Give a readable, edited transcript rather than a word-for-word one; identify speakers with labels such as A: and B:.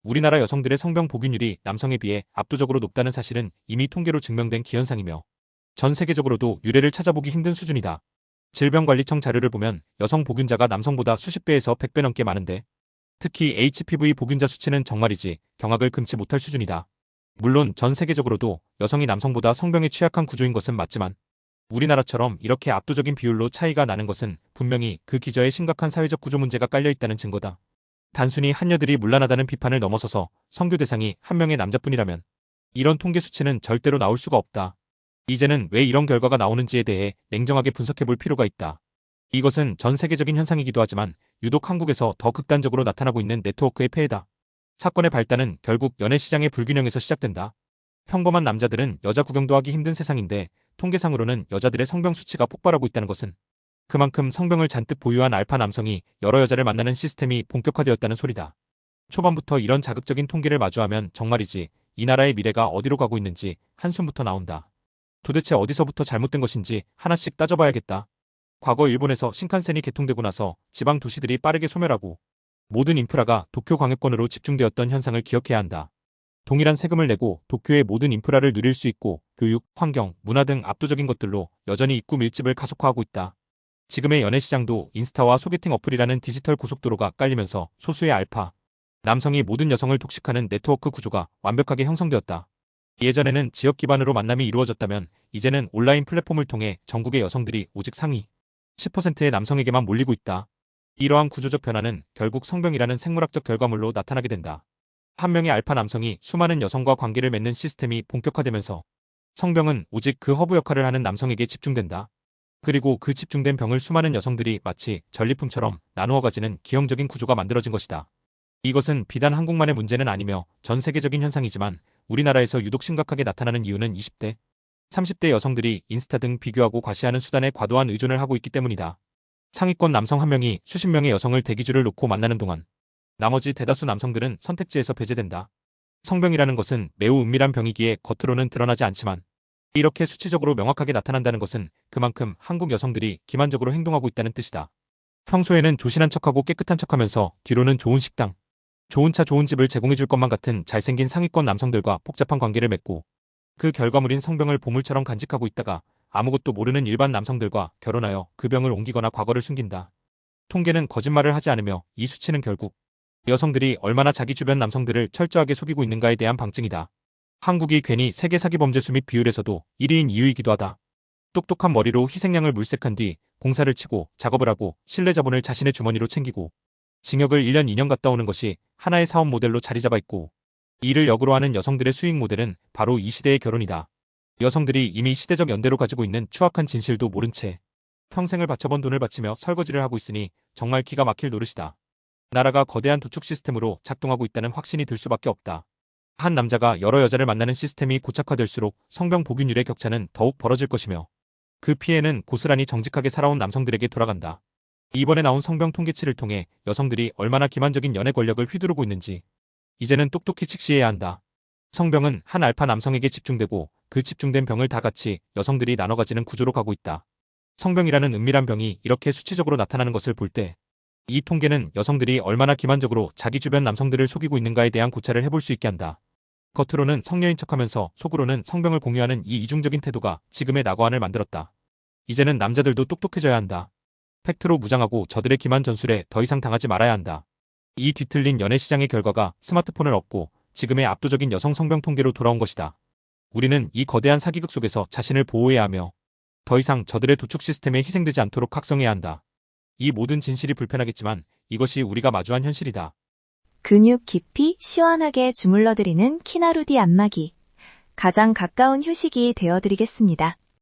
A: 우리나라 여성들의 성병 복귀율이 남성에 비해 압도적으로 높다는 사실은 이미 통계로 증명된 기현상이며 전 세계적으로도 유례를 찾아보기 힘든 수준이다. 질병관리청 자료를 보면 여성 복균자가 남성보다 수십 배에서 100배 넘게 많은데 특히 HPV 복균자 수치는 정말이지 경악을 금치 못할 수준이다. 물론 전 세계적으로도 여성이 남성보다 성병에 취약한 구조인 것은 맞지만 우리나라처럼 이렇게 압도적인 비율로 차이가 나는 것은 분명히 그 기저에 심각한 사회적 구조 문제가 깔려 있다는 증거다. 단순히 한여들이 문란하다는 비판을 넘어서서 성교 대상이 한 명의 남자뿐이라면 이런 통계 수치는 절대로 나올 수가 없다. 이제는 왜 이런 결과가 나오는지에 대해 냉정하게 분석해 볼 필요가 있다. 이것은 전 세계적인 현상이기도 하지만 유독 한국에서 더 극단적으로 나타나고 있는 네트워크의 폐해다. 사건의 발단은 결국 연애 시장의 불균형에서 시작된다. 평범한 남자들은 여자 구경도 하기 힘든 세상인데 통계상으로는 여자들의 성병 수치가 폭발하고 있다는 것은 그만큼 성병을 잔뜩 보유한 알파 남성이 여러 여자를 만나는 시스템이 본격화되었다는 소리다. 초반부터 이런 자극적인 통계를 마주하면 정말이지 이 나라의 미래가 어디로 가고 있는지 한숨부터 나온다. 도대체 어디서부터 잘못된 것인지 하나씩 따져봐야겠다. 과거 일본에서 신칸센이 개통되고 나서 지방 도시들이 빠르게 소멸하고 모든 인프라가 도쿄 광역권으로 집중되었던 현상을 기억해야 한다. 동일한 세금을 내고 도쿄의 모든 인프라를 누릴 수 있고 교육, 환경, 문화 등 압도적인 것들로 여전히 입구 밀집을 가속화하고 있다. 지금의 연애 시장도 인스타와 소개팅 어플이라는 디지털 고속도로가 깔리면서 소수의 알파, 남성이 모든 여성을 독식하는 네트워크 구조가 완벽하게 형성되었다. 예전에는 지역 기반으로 만남이 이루어졌다면 이제는 온라인 플랫폼을 통해 전국의 여성들이 오직 상위 10%의 남성에게만 몰리고 있다. 이러한 구조적 변화는 결국 성병이라는 생물학적 결과물로 나타나게 된다. 한 명의 알파 남성이 수많은 여성과 관계를 맺는 시스템이 본격화되면서 성병은 오직 그 허브 역할을 하는 남성에게 집중된다. 그리고 그 집중된 병을 수많은 여성들이 마치 전리품처럼 나누어 가지는 기형적인 구조가 만들어진 것이다. 이것은 비단 한국만의 문제는 아니며 전 세계적인 현상이지만 우리나라에서 유독 심각하게 나타나는 이유는 20대, 30대 여성들이 인스타 등 비교하고 과시하는 수단에 과도한 의존을 하고 있기 때문이다. 상위권 남성 한 명이 수십 명의 여성을 대기줄을 놓고 만나는 동안 나머지 대다수 남성들은 선택지에서 배제된다. 성병이라는 것은 매우 은밀한 병이기에 겉으로는 드러나지 않지만 이렇게 수치적으로 명확하게 나타난다는 것은 그만큼 한국 여성들이 기만적으로 행동하고 있다는 뜻이다. 평소에는 조신한 척하고 깨끗한 척하면서 뒤로는 좋은 식당, 좋은 차 좋은 집을 제공해줄 것만 같은 잘생긴 상위권 남성들과 복잡한 관계를 맺고 그 결과물인 성병을 보물처럼 간직하고 있다가 아무것도 모르는 일반 남성들과 결혼하여 그 병을 옮기거나 과거를 숨긴다. 통계는 거짓말을 하지 않으며 이 수치는 결국 여성들이 얼마나 자기 주변 남성들을 철저하게 속이고 있는가에 대한 방증이다. 한국이 괜히 세계 사기 범죄 수입 비율에서도 1위인 이유이기도 하다. 똑똑한 머리로 희생양을 물색한 뒤 공사를 치고 작업을 하고 신뢰 자본을 자신의 주머니로 챙기고 징역을 1년 2년 갔다 오는 것이 하나의 사업 모델로 자리 잡아 있고 이를 역으로 하는 여성들의 수익 모델은 바로 이 시대의 결혼이다. 여성들이 이미 시대적 연대로 가지고 있는 추악한 진실도 모른 채 평생을 바쳐본 돈을 바치며 설거지를 하고 있으니 정말 기가 막힐 노릇이다. 나라가 거대한 도축 시스템으로 작동하고 있다는 확신이 들 수밖에 없다. 한 남자가 여러 여자를 만나는 시스템이 고착화될수록 성병 복균율의 격차는 더욱 벌어질 것이며 그 피해는 고스란히 정직하게 살아온 남성들에게 돌아간다. 이번에 나온 성병 통계치를 통해 여성들이 얼마나 기만적인 연애 권력을 휘두르고 있는지 이제는 똑똑히 직시해야 한다. 성병은 한 알파 남성에게 집중되고 그 집중된 병을 다 같이 여성들이 나눠 가지는 구조로 가고 있다. 성병이라는 은밀한 병이 이렇게 수치적으로 나타나는 것을 볼 때 이 통계는 여성들이 얼마나 기만적으로 자기 주변 남성들을 속이고 있는가에 대한 고찰을 해볼 수 있게 한다. 겉으로는 성녀인 척하면서 속으로는 성병을 공유하는 이 이중적인 태도가 지금의 낙오안을 만들었다. 이제는 남자들도 똑똑해져야 한다. 팩트로 무장하고 저들의 기만 전술에 더 이상 당하지 말아야 한다. 이 뒤틀린 연애 시장의 결과가 스마트폰을 얻고 지금의 압도적인 여성 성병 통계로 돌아온 것이다. 우리는 이 거대한 사기극 속에서 자신을 보호해야 하며 더 이상 저들의 도축 시스템에 희생되지 않도록 각성해야 한다. 이 모든 진실이 불편하겠지만 이것이 우리가 마주한 현실이다.
B: 근육 깊이 시원하게 주물러드리는 키나루디 안마기. 가장 가까운 휴식이 되어드리겠습니다.